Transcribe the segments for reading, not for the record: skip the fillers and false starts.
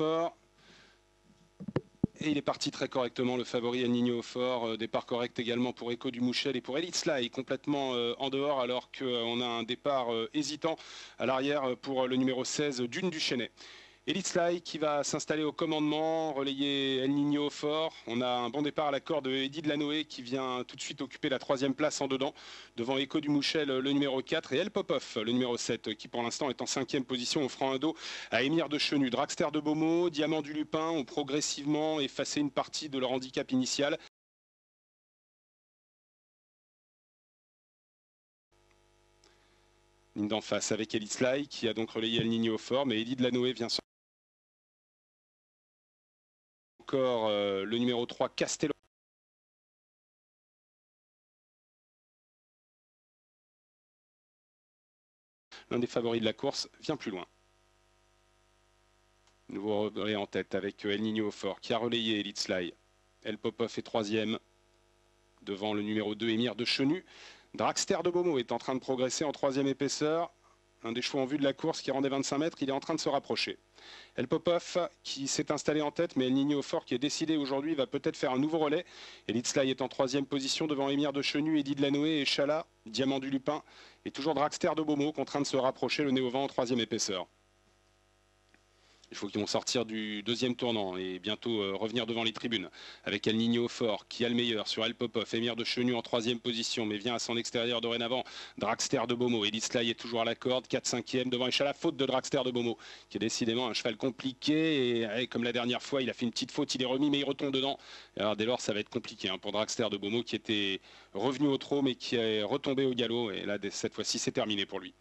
sport. Et il est parti très correctement, le favori El Niño au fort. Départ correct également pour Echo du Mouchel et pour Elite Sly, complètement en dehors, alors qu'on a un départ hésitant à l'arrière pour le numéro 16, Dune du Chesnay. Elite Sly qui va s'installer au commandement, relayer El Niño au fort. On a un bon départ à la corde de Eddy de Lanoé qui vient tout de suite occuper la 3e place en dedans, devant Echo du Mouchel, le numéro 4, et El Popov, le numéro 7, qui pour l'instant est en 5e position, offrant un dos à Émir de Chenu. Dragster de Beaumont, Diamant du Lupin ont progressivement effacé une partie de leur handicap initial. Ligne d'en face avec Elite Sly qui a donc relayé El Niño au fort, mais Eddy de Lanoé vient encore le numéro 3, Castello. L'un des favoris de la course vient plus loin. Nouveau relais en tête avec El Niño au fort qui a relayé Elite Sly. El Popov est 3e devant le numéro 2, Émir de Chenu. Dragster de Beaumont est en train de progresser en 3e épaisseur. Un des chevaux en vue de la course qui rendait 25 mètres, il est en train de se rapprocher. El Popov qui s'est installé en tête, mais El Niño au fort qui est décidé aujourd'hui va peut-être faire un nouveau relais. Elite Sly est en 3e position devant Émir de Chenu, Eddy de Lanoé et Chala, Diamant du Lupin. Et toujours Dragster de Beaumont contraint de se rapprocher, le nez au vent en 3e épaisseur. Il faut qu'ils vont sortir du 2e tournant et bientôt revenir devant les tribunes avec El Niño au fort qui a le meilleur sur El Popov. Émir de Chenu en 3e position mais vient à son extérieur dorénavant. Dragster de Beaumont. Elite Sly est toujours à la corde, 4-5e devant Échala, faute de Dragster de Beaumont qui est décidément un cheval compliqué et comme la dernière fois il a fait une petite faute, il est remis mais il retombe dedans. Alors dès lors ça va être compliqué pour Dragster de Beaumont qui était revenu au trot mais qui est retombé au galop et là cette fois-ci c'est terminé pour lui.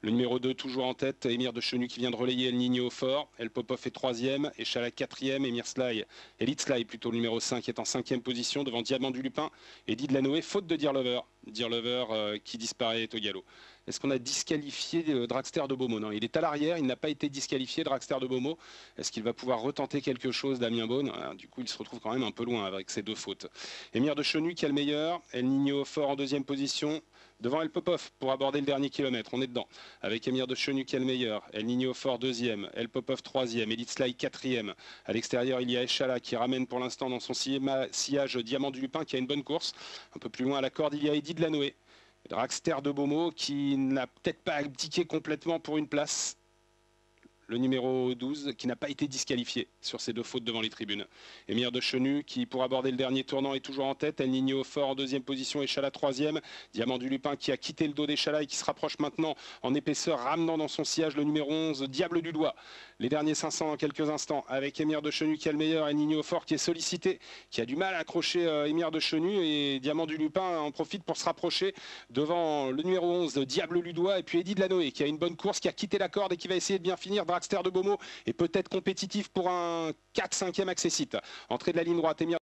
Le numéro 2 toujours en tête, Émir de Chenu qui vient de relayer El Niño au fort. El Popov est 3e, Échala 4e, Elite Sly plutôt le numéro 5 est en 5e position devant Diamant du Lupin et Eddy de Lanoé, faute de Dear Lover qui disparaît au galop. Est-ce qu'on a disqualifié Dragster de Beaumont? Non, il est à l'arrière, il n'a pas été disqualifié, Dragster de Beaumont. Est-ce qu'il va pouvoir retenter quelque chose, Damien Beaune? Du coup, il se retrouve quand même un peu loin avec ces deux fautes. Émir de Chenu qui a le meilleur, El Niño au fort en 2e position. Devant El Popov pour aborder le dernier kilomètre, on est dedans. Avec Émir de Chenu qui est le meilleur, El Niño au fort 2e, El Popov 3e, Elite Sly 4e. À l'extérieur, il y a Échala qui ramène pour l'instant dans son sillage Diamant du Lupin qui a une bonne course. Un peu plus loin à la corde, il y a Eddy de Lanoé. Dragster de Beaumont qui n'a peut-être pas abdiqué complètement pour une place. Le numéro 12 qui n'a pas été disqualifié sur ces deux fautes devant les tribunes. Émir de Chenu qui pour aborder le dernier tournant est toujours en tête. El Niño au fort en 2e position, Échala 3e. Diamant du Lupin qui a quitté le dos d'Échala et qui se rapproche maintenant en épaisseur, ramenant dans son sillage le numéro 11, Diable du Doigt. Les derniers 500 en quelques instants avec Émir de Chenu qui a le meilleur, El Niño au fort qui est sollicité, qui a du mal à accrocher Émir de Chenu et Diamant du Lupin en profite pour se rapprocher devant le numéro 11, Diable du Doigt et puis Eddy de Lanoé qui a une bonne course, qui a quitté la corde et qui va essayer de bien finir. Dragster de Beaumont est peut-être compétitif pour un 4-5e accessite. Entrée de la ligne droite, Émir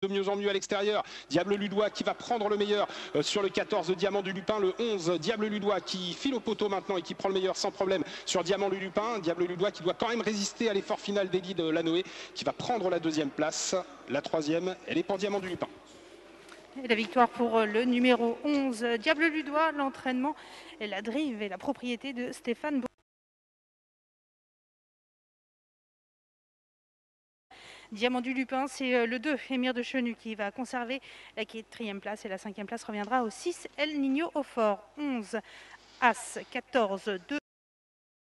de mieux en mieux à l'extérieur. Diable Ludois qui va prendre le meilleur sur le 14 Diamant du Lupin, le 11 Diable Ludois qui file au poteau maintenant et qui prend le meilleur sans problème sur Diamant du Lupin. Diable Ludois qui doit quand même résister à l'effort final d'Eddy de Lanoé qui va prendre la 2e place. La 3e, elle est pour Diamant du Lupin. Et la victoire pour le numéro 11, Diable Ludois, l'entraînement, et la drive et la propriété de Stéphane. Diamant du Lupin, c'est le 2, Émir de Chenu, qui va conserver la 4e place. Et la 5e place reviendra au 6, El Niño au fort. 11, As, 14, 2.